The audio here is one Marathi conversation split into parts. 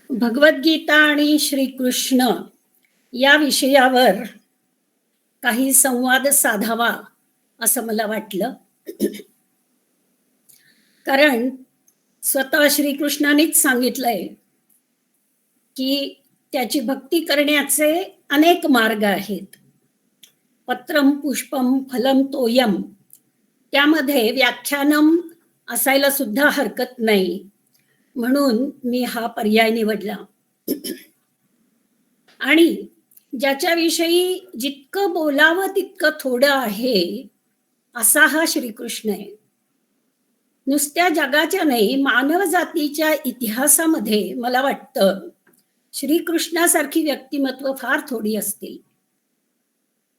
भगवद्गीता आणि श्रीकृष्ण या विषयावर काही संवाद साधावा असं मला वाटलं. कारण स्वतः श्रीकृष्णानेच सांगितलंय की त्याची भक्ती करण्याचे अनेक मार्ग आहेत. पत्रम पुष्पम फलम तोयम, त्यामध्ये व्याख्यानम असायला सुद्धा हरकत नाही, म्हणून मी हा पर्याय निवडला. आणि ज्याच्याविषयी जितकं बोलावं तितकं थोडं आहे, असा हा श्रीकृष्ण आहे. नुसत्या जगाच्या नाही, मानव जातीच्या इतिहासामध्ये मला वाटतं श्रीकृष्णासारखी व्यक्तिमत्व फार थोडी असतील.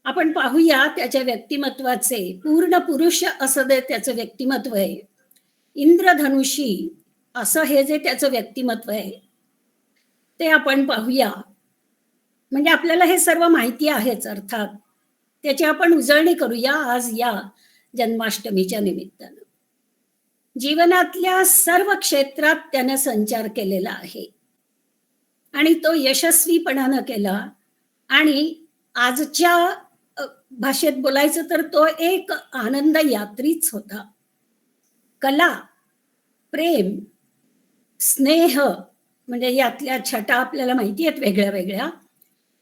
आपण पाहूया त्याच्या व्यक्तिमत्वाचे. पूर्ण पुरुष असं जे त्याचं व्यक्तिमत्व आहे, इंद्रधनुषी असं हे जे त्याचं व्यक्तिमत्व आहे, ते आपण पाहूया. म्हणजे आपल्याला हे सर्व माहिती आहेच अर्थात. त्याची आपण उजळणी करूया आज या जन्माष्टमीच्या निमित्तानं. जीवनातल्या सर्व क्षेत्रात त्यानं संचार केलेला आहे आणि तो यशस्वीपणानं केला. आणि आजच्या भाषेत बोलायचं तर तो एक आनंद यात्रीच होता. कला, प्रेम, स्नेह, म्हणजे यातल्या छटा आपल्याला माहिती आहेत वेगळ्या वेगळ्या,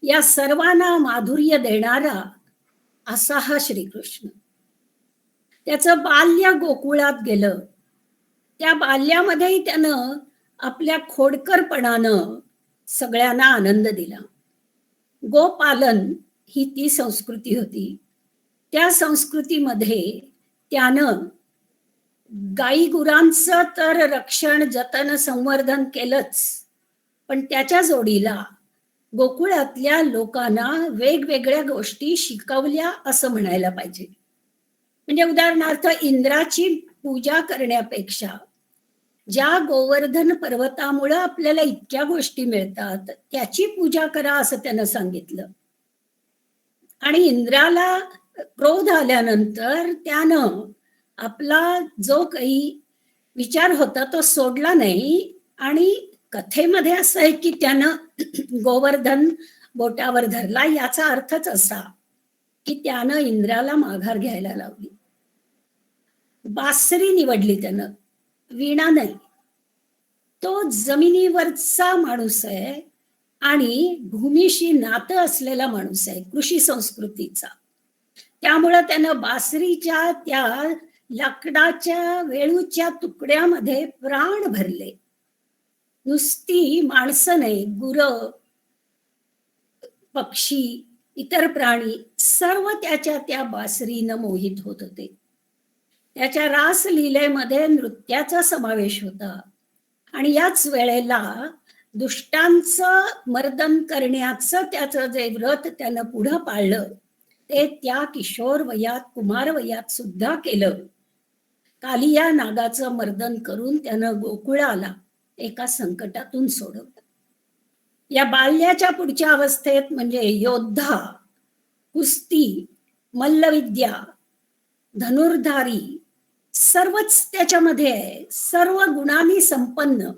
या सर्वांना माधुर्य देणारा असा हा श्रीकृष्ण. त्याचं बाल्य गोकुळात गेलं. त्या बाल्यामध्येही त्यानं आपल्या खोडकरपणानं सगळ्यांना आनंद दिला. गोपालन ही ती संस्कृती होती. त्या संस्कृतीमध्ये त्यानं गाई गुरांचं तर रक्षण, जतन, संवर्धन केलंच, पण त्याच्या जोडीला गोकुळातल्या लोकांना वेगवेगळ्या गोष्टी शिकवल्या असं म्हणायला पाहिजे. म्हणजे उदाहरणार्थ इंद्राची पूजा करण्यापेक्षा ज्या गोवर्धन पर्वतामुळे आपल्याला इतक्या गोष्टी मिळतात त्याची पूजा करा असं त्यानं सांगितलं. आणि इंद्राला क्रोध आल्यानंतर त्यानं आपला जो काही विचार होता तो सोडला नाही. आणि कथेमध्ये असं आहे की त्यानं गोवर्धन बोटावर धरला, याचा अर्थच असा की त्यानं इंद्राला माघार घ्यायला लावली. बासरी निवडली त्यानं, वीणा नाही. तो जमिनीवरचा माणूस आहे आणि भूमीशी नातं असलेला माणूस आहे, कृषी संस्कृतीचा. त्यामुळं त्यानं बासरीच्या त्या लाकडाच्या वेळूच्या तुकड्यामध्ये प्राण भरले. नुसती माणसं नाही, गुरं, पक्षी, इतर प्राणी सर्व त्याच्या त्या बासरीनं मोहित होत होते. त्याच्या रासलीलेमध्ये नृत्याचा समावेश होता. आणि याच वेळेला दुष्टांचं मर्दन करण्याचं त्याचं जे व्रत त्यानं पुढं पाळलं ते त्या किशोर वयात, कुमार वयात सुद्धा केलं. कालिया नागाचं मर्दन करून त्यानं गोकुळाला एका संकटातून सोडवलं. या बाल्याच्या पुढच्या अवस्थेत म्हणजे योद्धा, कुस्ती, मल्लविद्या, धनुर्धारी सर्वच त्याच्यामध्ये आहे. सर्व गुणांनी संपन्न,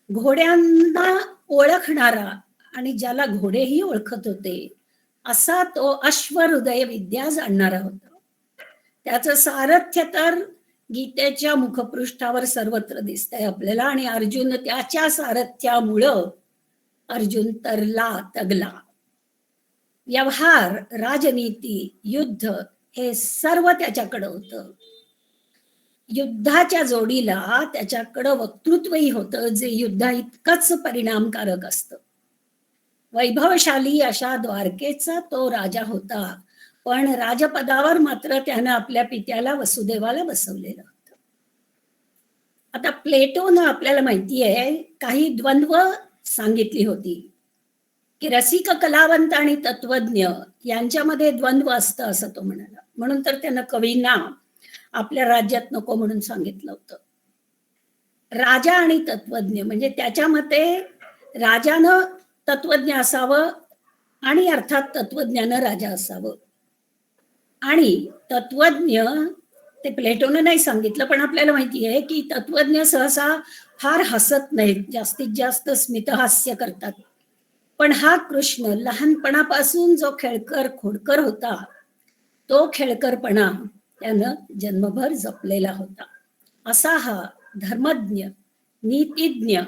घोड्यांना ओळखणारा आणि ज्याला घोडेही ओळखत होते असा तो अश्वहृदय विद्या जाणणारा होता. त्याचं सारथ्य तर गीतेच्या मुखपृष्ठावर सर्वत्र दिसतंय आपल्याला. आणि अर्जुन त्याच्या सारथ्यामुळं अर्जुन तरला, तगला. व्यवहार, राजनीती, युद्ध हे सर्व त्याच्याकडं होतं. युद्धाच्या जोडीला त्याच्याकडं वक्तृत्वही होतं, जे युद्धा इतकंच परिणामकारक असतं. वैभवशाली अशा द्वारकेचा तो राजा होता, पण राजपदावर मात्र त्यानं आपल्या पित्याला वसुदेवाला बसवलेलं होतं. आता प्लेटोनं आपल्याला माहिती आहे काही द्वंद्व सांगितली होती की रसिक, कलावंत आणि तत्वज्ञ यांच्यामध्ये द्वंद्व असतं असं तो म्हणाला. म्हणून तर त्यानं कवींना आपल्या राज्यात नको म्हणून सांगितलं होतं. राजा आणि तत्वज्ञ म्हणजे त्याच्या मते राजानं तत्वज्ञ असावं आणि अर्थात तत्वज्ञानं राजा असावं. आणि तत्वज्ञ ते प्लेटोनं नाही सांगितलं, पण आपल्याला माहिती आहे की तत्वज्ञ सहसा फार हसत नाहीत, जास्तीत जास्त स्मितहास्य करतात. पण हा कृष्ण लहानपणापासून जो खेळकर खोडकर होता, तो खेळकरपणा त्यानं जन्मभर जपलेला होता. असा हा धर्मज्ञ, नीतिज्ञ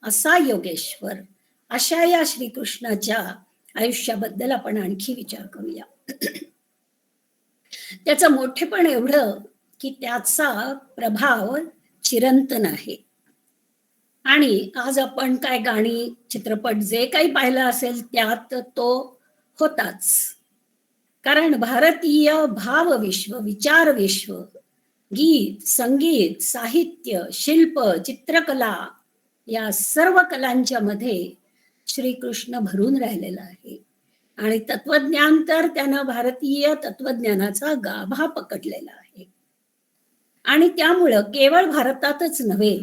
असा योगेश्वर, अशा या श्रीकृष्णाच्या आयुष्याबद्दल आपण आणखी विचार करूया. त्याचं मोठेपण एवढं की त्याचा प्रभाव चिरंतन आहे. आणि आज आपण काय गाणी, चित्रपट जे काही पाहिलं असेल त्यात तो होताच. कारण भारतीय भावविश्व, विचारविश्व, गीत, संगीत, साहित्य, शिल्प, चित्रकला या सर्व कलांच्या मध्ये श्रीकृष्ण भरून राहिलेला आहे. आणि तत्वज्ञान तर त्यानं भारतीय तत्वज्ञानाचा गाभा पकडलेला आहे. आणि त्यामुळं केवळ भारतातच नव्हे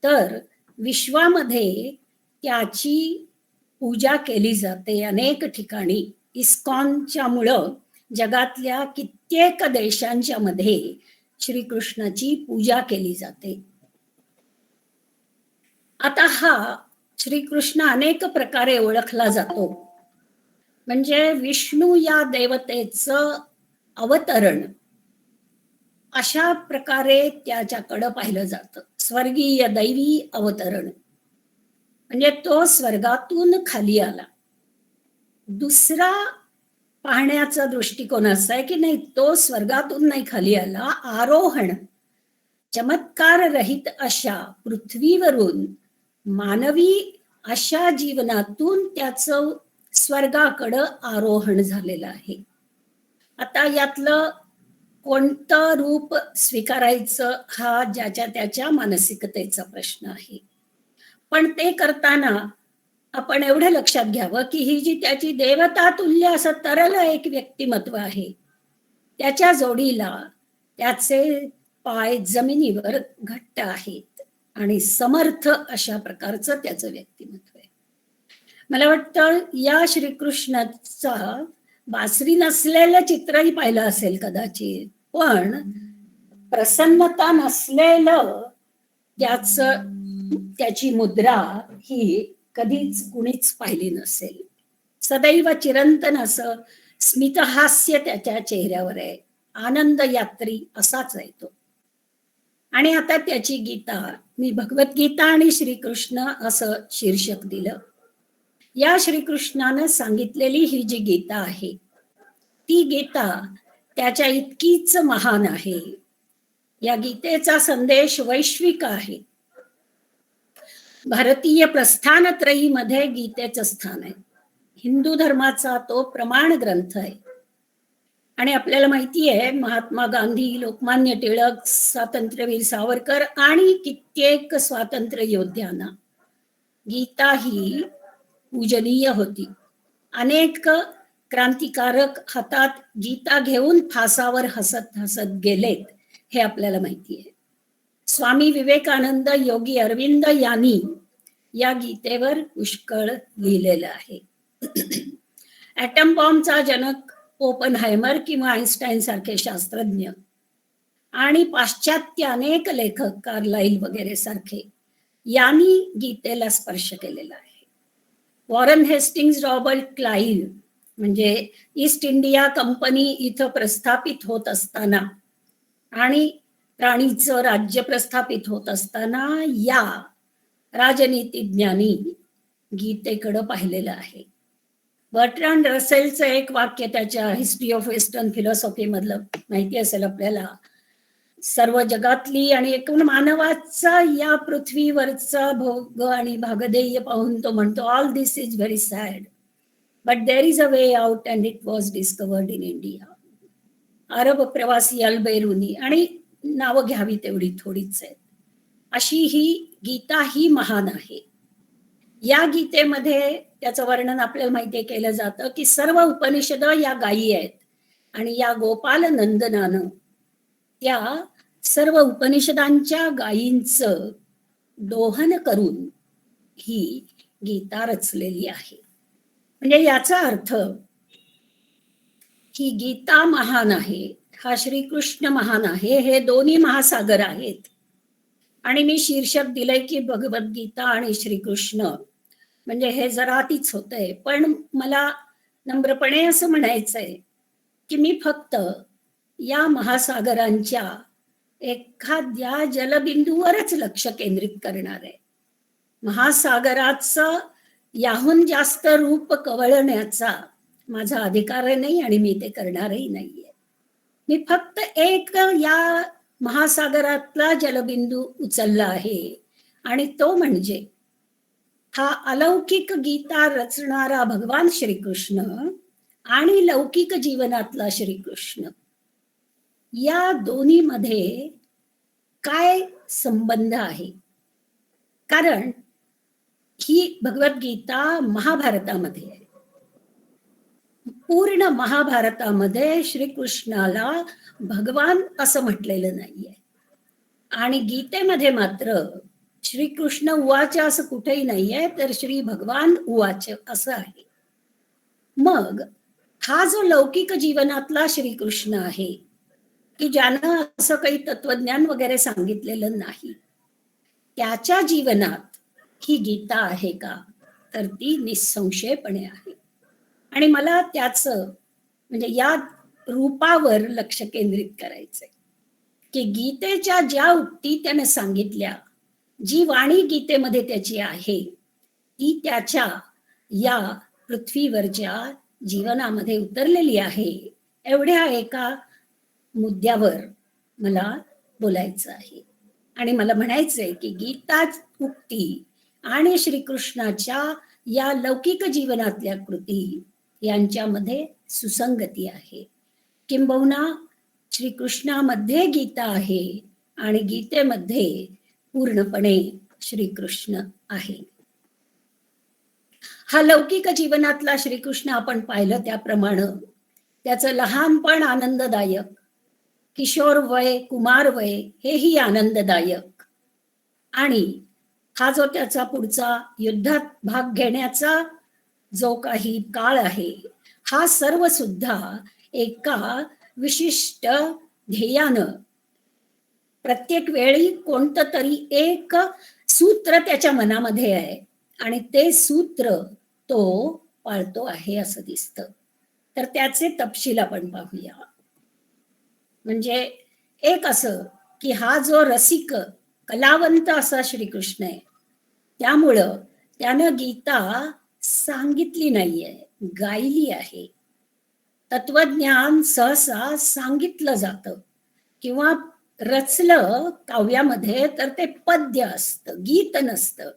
तर विश्वामध्ये त्याची पूजा केली जाते अनेक ठिकाणी. इस्कॉनच्या मुळं जगातल्या कित्येक देशांच्या मध्ये श्रीकृष्णाची पूजा केली जाते. आता हा श्रीकृष्ण अनेक प्रकारे ओळखला जातो. म्हणजे विष्णू या देवतेचं अवतरण अशा प्रकारे त्याच्याकडं पाहिलं जातं. स्वर्गीय दैवी अवतरण म्हणजे तो स्वर्गातून खाली आला. दुसरा पाहण्याचा दृष्टिकोन असा आहे की नाही, तो स्वर्गातून नाही खाली आला, आरोहण चमत्कार रहित अशा पृथ्वीवरून मानवी अशा जीवनातून त्याचं स्वर्गाकडं आरोहण झालेलं आहे. आता यातलं कोणतं रूप स्वीकारायचं हा ज्याच्या त्याच्या मानसिकतेचा प्रश्न आहे. पण ते करताना आपण एवढं लक्षात घ्यावं की ही जी त्याची देवता तुल्य असं तरल एक व्यक्तिमत्व आहे, त्याच्या जोडीला त्याचे पाय जमिनीवर घट्ट आहेत आणि समर्थ अशा प्रकारचं त्याचं व्यक्तिमत्व आहे. मला वाटतं या श्रीकृष्णाचा बासरी नसलेलं चित्रही पाहिलं असेल कदाचित, पण प्रसन्नता नसलेलं त्याची मुद्रा ही कधीच कुणीच पाहिली नसेल. सदैव चिरंतन असं स्मितहास्य त्याच्या चेहऱ्यावर आहे. आनंद यात्री असाच आहे तो. आणि आता त्याची गीता मी भगवद्गीता आणि श्रीकृष्ण असं शीर्षक दिलं. या श्रीकृष्णानं सांगितलेली ही जी गीता आहे, ती गीता त्याच्या इतकीच महान आहे. या गीतेचा संदेश वैश्विक आहे. भारतीय प्रस्थानत्रयीमध्ये गीतेचं स्थान आहे. हिंदू धर्माचा तो प्रमाण ग्रंथ आहे. आणि आपल्याला माहिती आहे महात्मा गांधी, लोकमान्य टिळक, स्वातंत्र्यवीर सावरकर आणि कित्येक स्वातंत्र्य योद्ध्यांना गीता ही पूजनीय होती. अनेक क्रांतिकारक हातात गीता घेऊन फासावर हसत हसत गेलेत हे आपल्याला माहिती आहे. स्वामी विवेकानंद, योगी अरविंद यांनी या गीतेवर पुष्कळ लिहिलेलं आहे. ॲटम बॉम्बचा जनक ओपनहायमर किंवा आईन्स्टाईन सारखे शास्त्रज्ञ आणि पाश्चात्य अनेक लेखक, कार्लाइल वगैरे सारखे, यांनी गीतेला स्पर्श केलेला आहे. वॉरन हेस्टिंग्स, रॉबर्ट क्लाइव्ह म्हणजे ईस्ट इंडिया कंपनी इथं प्रस्थापित होत असताना आणि राणीचं राज्य प्रस्थापित होत असताना या राजनीतिज्ञांनी गीतेकडं पाहिलेलं आहे. बर्ट्रांड रसेलचं एक वाक्य त्याच्या हिस्ट्री ऑफ वेस्टर्न फिलॉसॉफी मधलं माहिती असेल आपल्याला. सर्व जगातली आणि एकूण मानवाचा या पृथ्वीवरचा भोग आणि भागधेय पाहून तो म्हणतो, all this is very sad but there is a way out and it was discovered in India. अरब प्रवासी अल्बेरुनी आणि नावं घ्यावी तेवढी थोडीच आहेत. अशी ही गीता ही महान आहे. या गीतेमध्ये त्याचं वर्णन आपल्याला माहिती केलं जातं की सर्व उपनिषद या गायी आहेत आणि या गोपाल नंदनानं त्या सर्व उपनिषदांच्या गायींचं दोहन करून ही गीता रचलेली आहे. म्हणजे याचा अर्थ ही गीता महान आहे, हा श्रीकृष्ण महान आहे, हे दोन्ही महासागर आहेत. आणि मी शीर्षक दिलंय की भगवद्गीता आणि श्रीकृष्ण. म्हणजे हे जरा अतिच होतंय. पण मला नम्रपणे असं म्हणायचंय, की मी फक्त या महासागरांच्या एखाद्या जलबिंदूवरच लक्ष केंद्रित करणार आहे. महासागराचं याहून जास्त रूप कवळण्याचा माझा अधिकार नाही आणि मी ते करणारही नाहीये. मी फक्त एक या महासागरातला जलबिंदू उचलला आहे आणि तो म्हणजे हा अलौकिक गीता रचणारा भगवान श्रीकृष्ण आणि लौकिक जीवनातला श्रीकृष्ण, या दोन्हीमध्ये काय संबंध आहे? कारण ही भगवद्गीता महाभारतामध्ये आहे. पूर्ण महाभारतामध्ये श्रीकृष्णाला भगवान असं म्हटलेलं नाहीये आणि गीतेमध्ये मात्र श्रीकृष्ण उवाच असं कुठेही नाहीये, तर श्री भगवान उवाच असं आहे. मग हा जो लौकिक जीवनातला श्रीकृष्ण आहे, की ज्यानं असं काही तत्वज्ञान वगैरे सांगितलेलं नाही, त्याच्या जीवनात ही गीता आहे का? तर ती निसंशयपणे आहे. आणि मला त्याचं म्हणजे या रूपावर लक्ष केंद्रित करायचंय, की गीतेच्या ज्या उक्ती त्याने सांगितल्या, जी वाणी गीतेमध्ये त्याची आहे, ती त्याच्या या पृथ्वीवरच्या जीवनामध्ये उतरलेली आहे. एवढ्या एका मुद्द्यावर मला बोलायचं आहे. आणि मला म्हणायचंय, की गीता उक्ती आणि श्रीकृष्णाच्या या लौकिक जीवनातल्या कृती यांच्यामध्ये सुसंगती आहे. किंबहुना श्रीकृष्णामध्ये गीता आहे आणि गीतेमध्ये पूर्णपणे श्रीकृष्ण आहे. हा लौकिक जीवनातला श्रीकृष्ण आपण पाहिलं त्याप्रमाणे त्याचं लहानपण आनंददायक, किशोर वय, कुमार वय हेही आनंददायक, आणि हा जो त्याचा पुढचा युद्धात भाग घेण्याचा जो काही काळ आहे, हा सर्व सुद्धा एका विशिष्ट ध्येयानं, प्रत्येक वेळी कोणतं तरी एक सूत्र त्याच्या मनामध्ये आहे आणि ते सूत्र तो पाळतो आहे असं दिसतं. तर त्याचे तपशील आपण पाहूया. म्हणजे एक असं, की हा जो रसिक कलावंत असा श्रीकृष्ण आहे, त्यामुळं त्यानं गीता सांगितली नाहीये, गायली आहे. तत्वज्ञान सहसा सांगितलं जातं किंवा रचलं काव्यामध्ये तर ते पद्य असतं, गीत नसतं.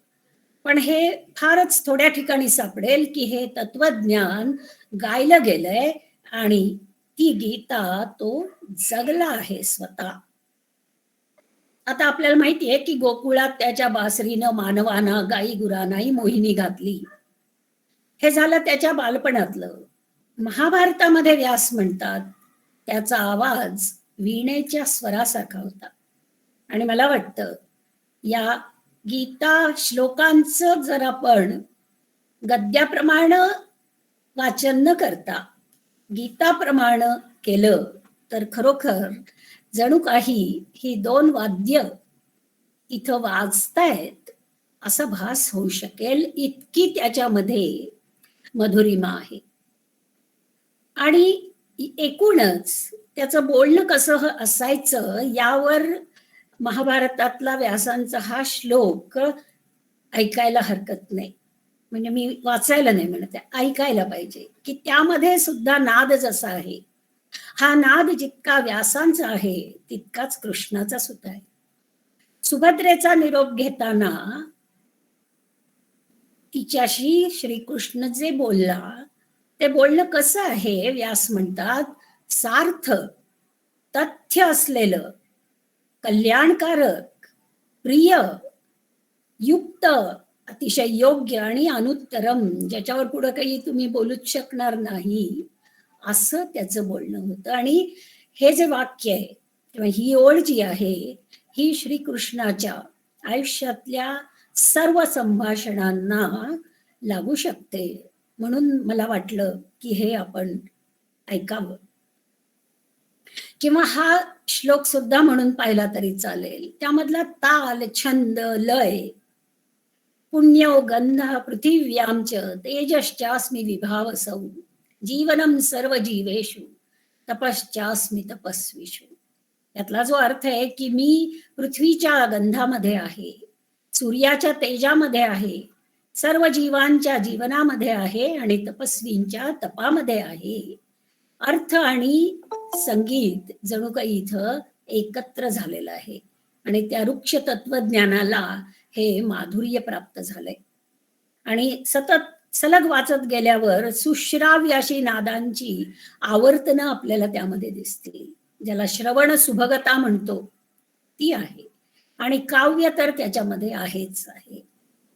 पण हे फारच थोड्या ठिकाणी सापडेल, की हे तत्वज्ञान गायलं गेलंय आणि ती गीता तो जगला आहे स्वतः. आता आपल्याला माहितीये, की गोकुळात त्याच्या बासरीनं मानवाना, गाई गुरांनाही मोहिनी घातली. हे झालं त्याच्या बालपणातलं. महाभारतामध्ये व्यास म्हणतात, त्याचा आवाज वीणेच्या स्वरासारखा होता. आणि मला वाटतं या गीता श्लोकांचं जर आपण गद्याप्रमाणे वाचन न करता गीताप्रमाणे केलं, तर खरोखर जणू काही ही दोन वाद्य इथं वाजतायत असा भास होऊ शकेल, इतकी त्याच्यामध्ये मधुरिमा आहे. आणि एकूणच त्याचं बोलणं कसं असायचं यावर महाभारतातला व्यासांचा हा श्लोक ऐकायला हरकत नाही. म्हणजे मी वाचायला नाही म्हणत आहे, ऐकायला पाहिजे, की त्यामध्ये सुद्धा नाद जसा आहे, हा नाद जितका व्यासांचा आहे तितकाच कृष्णाचा सुद्धा आहे. सुभद्रेचा निरोप घेताना तिच्याशी श्रीकृष्ण जे बोलला, ते बोलणं कसं आहे, व्यास म्हणतात, सार्थ तथ्य असलेलं, कल्याणकारक, प्रिय, युक्त, अतिशय योग्य आणि अनुत्तरम, ज्याच्यावर पुढे काही तुम्ही बोलूच शकणार नाही, असं त्याचं बोलणं होतं. आणि हे जे वाक्य आहे किंवा ही ओळ जी आहे, ही श्रीकृष्णाच्या आयुष्यातल्या सर्व संभाषणांना लागू शकते. म्हणून मला वाटलं की हे आपण ऐकावं. किंवा हा श्लोक सुद्धा म्हणून पाहिला तरी चालेल. त्यामधला ताल, छंद, लय, पुण्यो गंधः पृथिव्यां च तेजश्चास्मि विभावसौ जीवनं सर्वजीवेषु तपश्चास्मि तपस्विषु. यातला जो अर्थ आहे की मी पृथ्वीच्या गंधामध्ये आहे, सूर्याच्या तेजामध्ये आहे, सर्व जीवांच्या जीवनामध्ये आहे आणि तपस्वींच्या तपामध्ये आहे. अर्थ आणि संगीत जणू काही इथं एकत्र झालेलं आहे आणि त्या वृक्ष तत्वज्ञानाला हे माधुर्य प्राप्त झालंय. आणि सतत सलग वाचत गेल्यावर सुश्राव्य अशी नादांची आवर्तनं आपल्याला त्यामध्ये दिसतील. ज्याला श्रवण सुभगता म्हणतो ती आहे. आणि काव्य तर त्याच्यामध्ये आहेच आहे.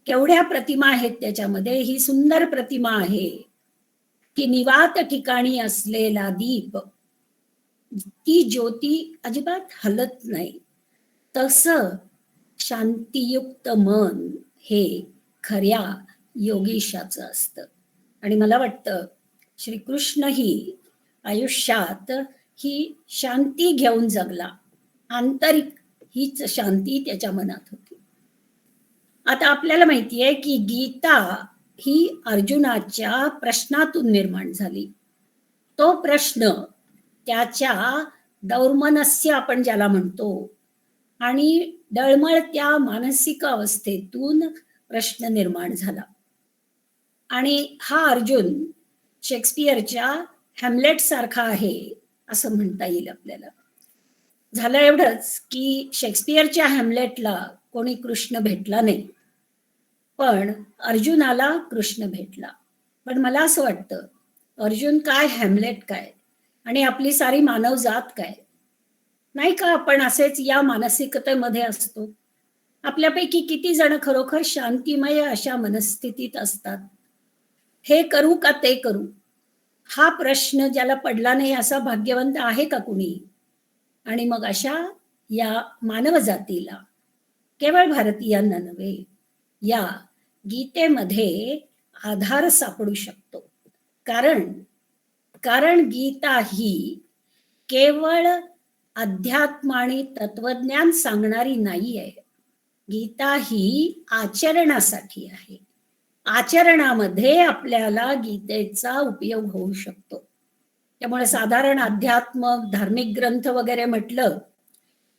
केवढ्या प्रतिमा आहेत त्याच्यामध्ये. ही सुंदर प्रतिमा आहे की निवात ठिकाणी असलेला दीप, ती ज्योती अजिबात हलत नाही. तसं शांतियुक्त मन हे खऱ्या योगीशाचं असतं. आणि मला वाटतं श्रीकृष्णही आयुष्यात ही शांती घेऊन जगला. आंतरिक हीच शांती त्याच्या मनात होती. आता आपल्याला माहितीये की गीता ही अर्जुनाच्या प्रश्नातून निर्माण झाली. तो प्रश्न त्याच्या दौर्मनस्य आपण ज्याला म्हणतो आणि डळमळत्या मानसिक अवस्थेतून प्रश्न निर्माण झाला. आणि हा अर्जुन शेक्सपियरच्या हॅमलेट सारखा आहे असं म्हणता येईल आपल्याला. झालं एवढंच की शेक्सपियरच्या हॅमलेटला कोणी कृष्ण भेटला नाही, पण अर्जुनाला कृष्ण भेटला. पण मला असं वाटतं अर्जुन काय, हॅमलेट काय आणि आपली सारी मानवजात काय. नाही का आपण असेच या मानसिकतेमध्ये असतो. आपल्यापैकी किती जण खरोखर शांतिमय अशा मनस्थितीत असतात. हे करू का ते करू हा प्रश्न ज्याला पडला नाही असा भाग्यवंत आहे का कुणी. आणि मग अशा या मानव जातीला, केवळ भारतीयांना नव्हे, या गीतेमध्ये आधार सापडू शकतो. कारण गीता ही केवळ अध्यात्म आणि तत्वज्ञान सांगणारी नाही आहे. गीता ही आचरणासाठी आहे. आचरणामध्ये आपल्याला गीतेचा उपयोग होऊ शकतो. त्यामुळे साधारण अध्यात्म धार्मिक ग्रंथ वगैरे म्हटलं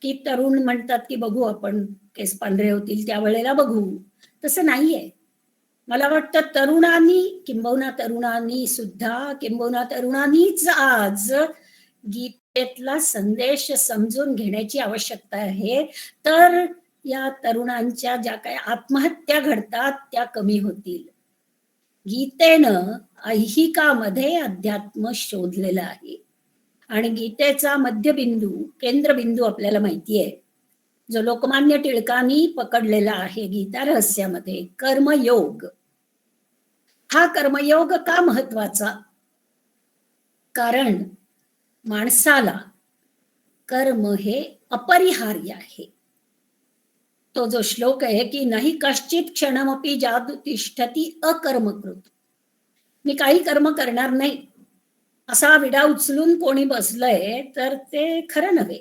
की तरुण म्हणतात की बघू आपण, केस पांढरे होतील त्यावेळेला बघू. तसं नाहीये. मला वाटतं किंबहुना तरुणांनीच आज गीतेतला संदेश समजून घेण्याची आवश्यकता आहे. तर या तरुणांच्या ज्या काही आत्महत्या घडतात त्या कमी होतील. गीतेनं ऐहिकामध्ये अध्यात्म शोधलेलं आहे आणि गीतेचा मध्यबिंदू, केंद्रबिंदू आपल्याला माहितीये, जो लोकमान्य टिळकांनी पकडलेला आहे गीता रहस्यामध्ये, कर्मयोग. हा कर्मयोग का महत्वाचा? कारण माणसाला कर्म हे अपरिहार्य आहे. तो जो श्लोक आहे की नाही कश्चित क्षणमपि जातु तिष्ठति अकर्मकृत. मी काही कर्म करणार नाही असा विडा उचलून कोणी बसलंय तर ते खरं नव्हे.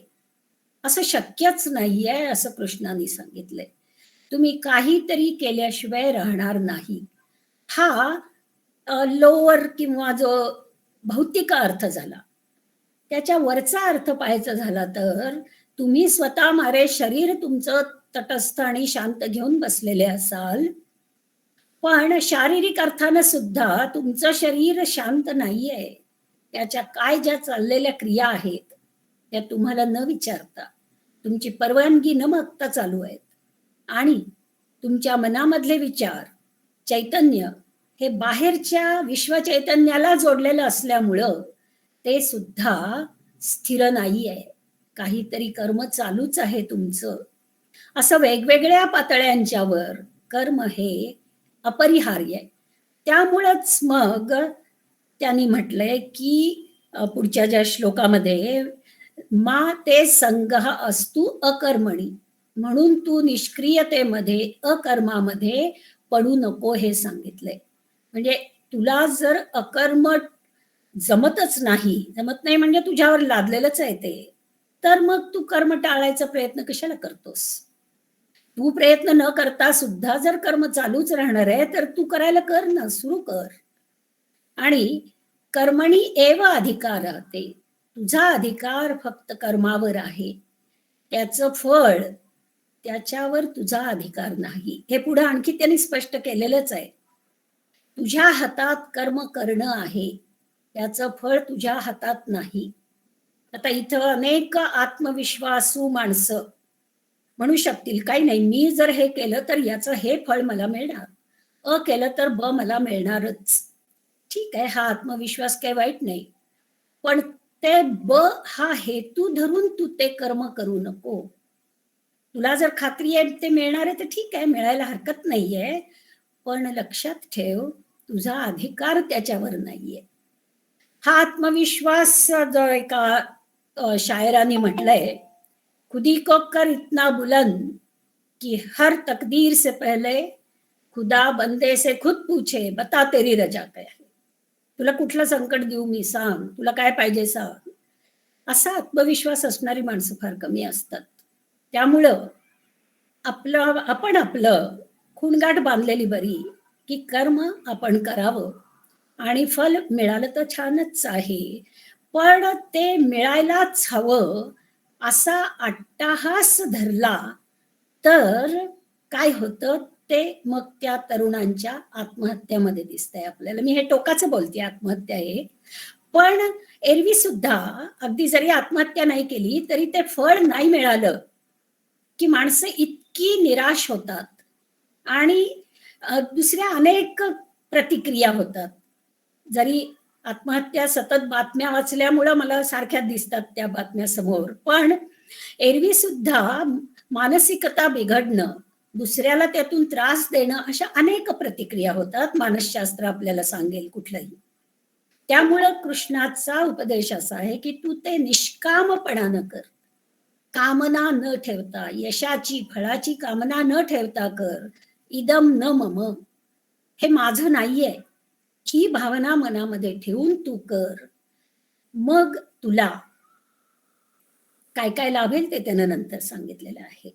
असं शक्यच नाहीये असं कृष्णाने सांगितलंय. तुम्ही काहीतरी केल्याशिवाय राहणार नाही. हा लोअर किंवा जो भौतिक अर्थ झाला. त्याच्या वरचा अर्थ पाहायचा झाला तर तुम्ही स्वतः मारे शरीर तुमचं तटस्थ आणि शांत घेऊन बसलेले असाल, पण शारीरिक अर्थानं सुद्धा तुमचं शरीर शांत नाहीये. त्याच्या काय ज्या चाललेल्या क्रिया आहेत त्या तुम्हाला न विचारता, तुमची परवानगी न मागता चालू आहेत. आणि तुमच्या मनामधले विचार, चैतन्य हे बाहेरच्या विश्व चैतन्याला जोडलेलं असल्यामुळं ते सुद्धा स्थिर नाही आहे. काहीतरी कर्म चालूच आहे तुमचं. असं वेगवेगळ्या पातळ्यांच्यावर कर्म हे अपरिहार्य आहे. त्यामुळंच मग त्यांनी म्हटलंय की पुढच्या ज्या श्लोकामध्ये, मा ते संगः अस्तु अकर्मणी, म्हणून तू निष्क्रियतेमध्ये अकर्मामध्ये पडू नको हे सांगितलंय. म्हणजे तुला जर अकर्म जमत नाही म्हणजे तुझ्यावर लादलेलंच आहे ते. तर मग तू कर्म टाळायचा प्रयत्न कशाला करतोस? तू प्रयत्न न करता सुद्धा जर कर्म चालूच राहणार आहे, तर तू करायला कर ना, सुरू कर. आणि कर्मणी एव अधिकारते. तुझा अधिकार फक्त कर्मावर आहे. त्याचं फळ त्याच्यावर तुझा अधिकार नाही. हे पुढे आणखी त्यांनी स्पष्ट केलेलंच आहे. तुझ्या हातात कर्म करणं आहे. त्याचं फळ तुझ्या हातात नाही. आता इथं अनेक आत्मविश्वासू माणसं म्हणू शकतील, काही नाही, मी जर हे केलं तर याचं हे फळ मला मिळणार, केलं तर मला मिळणारच. ठीक आहे, हा आत्मविश्वास काही वाईट नाही. पण ते हा हेतू धरून तू ते कर्म करू नको. तुला जर खात्री आहे ते मिळणार आहे तर ठीक आहे, मिळायला हरकत नाहीये. पण लक्षात ठेव, तुझा अधिकार त्याच्यावर नाहीये. हा आत्मविश्वास जो एका शायराने म्हटलंय, खुदी को कर इतना बुलंद कि हर तकदीर से पहले खुदा बंदे से खुद पूछे बता तेरी रजा काय आहे. तुला कुठलं संकट देऊ मी, सांग, तुला काय पाहिजे सांग. असा आत्मविश्वास असणारी माणसं फार कमी असतात. त्यामुळं आपलं खूणगाठ बांधलेली बरी, की कर्म आपण करावं आणि फल मिळालं तर छानच आहे. पण ते मिळायलाच हवं असा अट्टाहास धरला तर काय होतं, ते मग त्या तरुणांच्या आत्महत्यामध्ये दिसतंय आपल्याला. मी हे टोकाचं बोलते, आत्महत्या आहे. पण एरवी सुद्धा अगदी जरी आत्महत्या नाही केली तरी ते फळ नाही मिळालं की माणसं इतकी निराश होतात आणि दुसऱ्या अनेक प्रतिक्रिया होतात. जरी आत्महत्या सतत बातम्या वाचल्यामुळं मला सारख्या दिसतात त्या बातम्या समोर, पण एरवी सुद्धा मानसिकता बिघडणं, दुसऱ्याला त्यातून त्रास देणं, अशा अनेक प्रतिक्रिया होतात. मानसशास्त्र आपल्याला सांगेल कुठलंही. त्यामुळं कृष्णाचा उपदेश असा आहे की तू ते निष्कामपणानं कर, कामना न ठेवता, यशाची फळाची कामना न ठेवता कर. इदम न मम, हे माझं नाहीये, ही भावना मनामध्ये ठेवून तू कर. मग तुला काय काय लाभेल ते त्यानं नंतर सांगितलेलं आहे.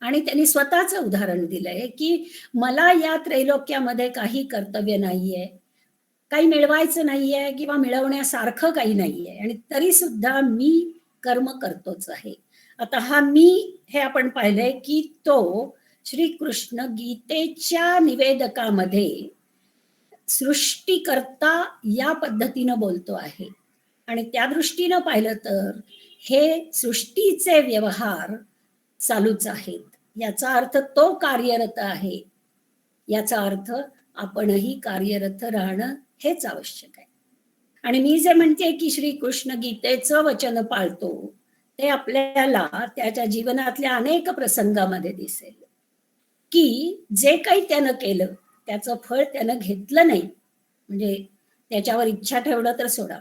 आणि त्यांनी स्वतःचं उदाहरण दिलंय की मला या त्रैलोक्यामध्ये काही कर्तव्य नाहीये, काही मिळवायचं नाहीये किंवा मिळवण्यासारखं काही नाहीये, आणि तरी सुद्धा मी कर्म करतोच आहे. आता हा मी हे आपण पाहिलंय की तो श्रीकृष्ण गीतेच्या निवेदकामध्ये सृष्टीकर्ता या पद्धतीनं बोलतो आहे. आणि त्या दृष्टीनं पाहिलं तर हे सृष्टीचे व्यवहार चालूच आहेत. याचा अर्थ तो कार्यरत आहे, याचा अर्थ आपणही कार्यरत राहणं हेच आवश्यक आहे. आणि मी जे म्हणते की श्रीकृष्ण गीतेचं वचन पाळतो, ते आपल्याला त्याच्या जीवनातल्या अनेक प्रसंगामध्ये दिसेल की जे काही त्यानं केलं त्याचं फळ त्यानं घेतलं नाही, म्हणजे त्याच्यावर इच्छा ठेवलं तर सोडा.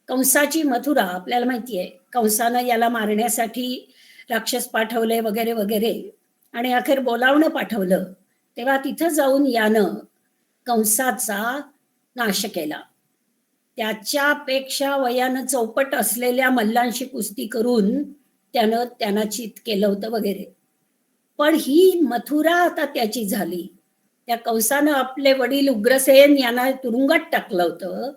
कंसाची मथुरा आपल्याला माहितीये, कंसानं याला मारण्यासाठी राक्षस पाठवले वगैरे वगैरे, आणि अखेर बोलावणं पाठवलं, तेव्हा तिथं जाऊन यानं कंसाचा नाश केला. त्याच्यापेक्षा वयानं चौपट असलेल्या मल्लांशी कुस्ती करून त्यानं त्यांना चित केलं होतं वगैरे. पण ही मथुरा आता त्याची झाली. त्या कंसानं आपले वडील उग्रसेन यांना तुरुंगात टाकलं होतं.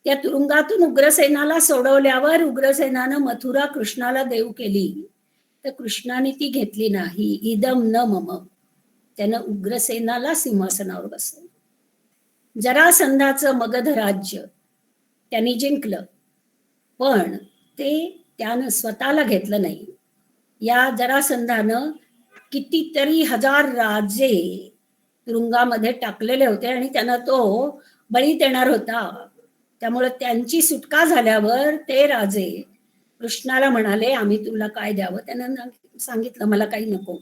त्या तुरुंगातून उग्रसेनाला सोडवल्यावर उग्रसेनानं मथुरा कृष्णाला देऊ केली, तर कृष्णाने ती घेतली नाही. इदम न मम, त्यानं उग्रसेनाला सिंहासनावर बसवलं. जरासंधाचं मगध राज्य त्यांनी जिंकलं, पण ते त्यानं स्वतःला घेतलं नाही. या जरासंधानं कितीतरी हजार राजे तुरुंगामध्ये टाकलेले होते आणि त्यांना तो बळी देणार होता. त्यामुळे त्यांची सुटका झाल्यावर ते राजे कृष्णाला म्हणाले, आम्ही तुला काय द्यावं. त्यानं सांगितलं, मला काही नको,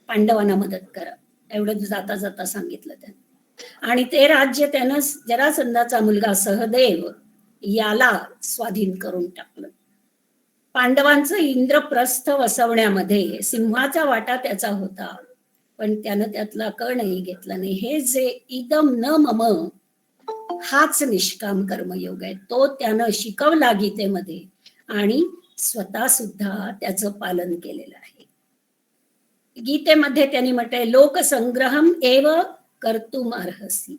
पांडवांना मदत करा, एवढं जाता जाता सांगितलं त्यानं. आणि ते राज्य त्यानं जरासंधाचा मुलगा सहदेव याला स्वाधीन करून टाकलं. पांडवांचं इंद्रप्रस्थ वसवण्यामध्ये सिंहाचा वाटा त्याचा होता, पण त्यानं त्यातला कणही घेतला नाही. हे जे इदम न मम, हाच निष्काम कर्मयोग आहे. तो त्यानं शिकवला गीतेमध्ये आणि स्वतः सुद्धा त्याचं पालन केलेलं आहे. गीतेमध्ये त्यांनी म्हटलंय लोकसंग्रहम एव कर्तुम अर्हसी.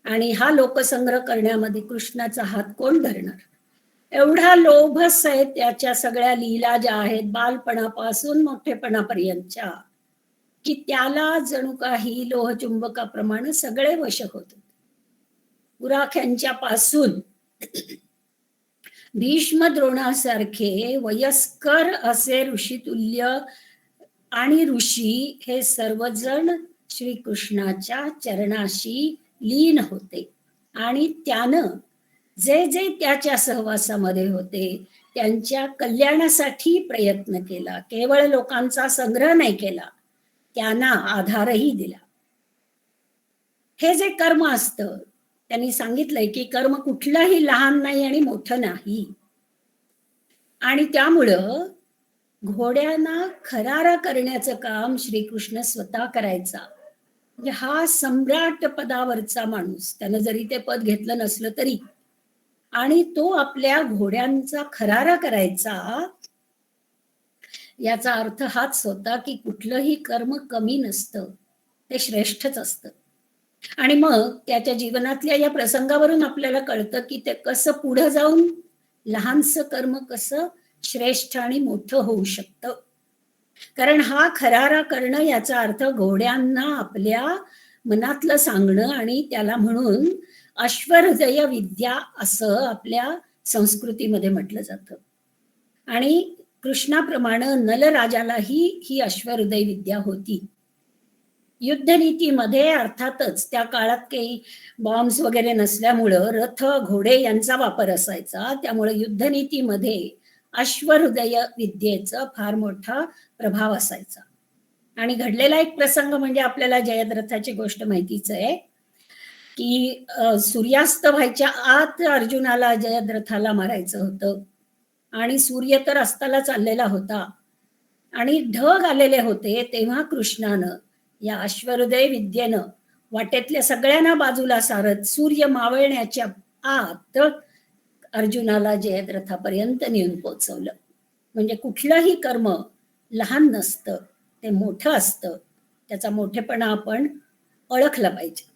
आणि हा लोकसंग्रह करण्यामध्ये कृष्णाचा हात कोण धरणार? एवढा लोभस आहे त्याच्या सगळ्या लीला ज्या आहेत बालपणापासून मोठेपणापर्यंतच्या, की त्याला जणू काही लोहचुंबकाप्रमाणे सगळे वश होत होते. गुराख्यांच्या पासून भीष्म द्रोणासारखे वयस्कर असे ऋषितुल्य आणि ऋषी हे सर्वजण श्रीकृष्णाच्या चरणाशी लीन होते. आणि त्यानं जे जे त्याच्या सहवासामध्ये होते त्यांच्या कल्याणासाठी प्रयत्न केला. केवळ लोकांचा संग्रह नाही केला, त्यांना आधारही दिला. हे जे कर्म असतं त्यांनी सांगितलंय की कर्म कुठलंही लहान नाही आणि मोठं नाही. आणि त्यामुळं घोड्यांना खरारा करण्याचं काम श्रीकृष्ण स्वतः करायचा. म्हणजे हा सम्राट पदावरचा माणूस, त्यानं जरी ते पद घेतलं नसलं तरी, आणि तो आपल्या घोड्यांचा खरारा करायचा, याचा अर्थ हाच होता की कुठलंही कर्म कमी नसतं, ते श्रेष्ठच असतं. आणि मग त्याच्या जीवनातल्या या प्रसंगावरून आपल्याला कळतं की ते कसं पुढे जाऊन लहानसं कर्म कसं श्रेष्ठ आणि मोठं होऊ शकतं. कारण हा खरारा करणं याचा अर्थ घोड्यांना आपल्या मनातलं सांगणं, आणि त्याला म्हणून अश्वहृदय विद्या असं आपल्या संस्कृतीमध्ये म्हटलं जातं. आणि कृष्णाप्रमाणे नलराजालाही ही अश्वहृदय विद्या होती. युद्धनीतीमध्ये अर्थातच त्या काळात काही बॉम्ब्स वगैरे नसल्यामुळं रथ, घोडे यांचा वापर असायचा. त्यामुळे युद्धनीतीमध्ये अश्वहृदय विद्येचा फार मोठा प्रभाव असायचा. आणि घडलेला एक प्रसंग म्हणजे आपल्याला जयद्रथाची गोष्ट माहितीच आहे, की सूर्यास्त व्हायच्या आत अर्जुनाला जयद्रथाला मारायचं होतं. आणि सूर्य तर अस्ताला चाललेला होता आणि ढग आलेले होते. तेव्हा कृष्णानं या अश्वहृदय विद्येनं वाटेतल्या सगळ्यांना बाजूला सारत सूर्य मावळण्याच्या आत अर्जुनाला जयद्रथापर्यंत नेऊन पोचवलं. म्हणजे कुठलंही कर्म लहान नसतं, ते मोठं असतं. त्याचा मोठेपणा आपण ओळखला पाहिजे.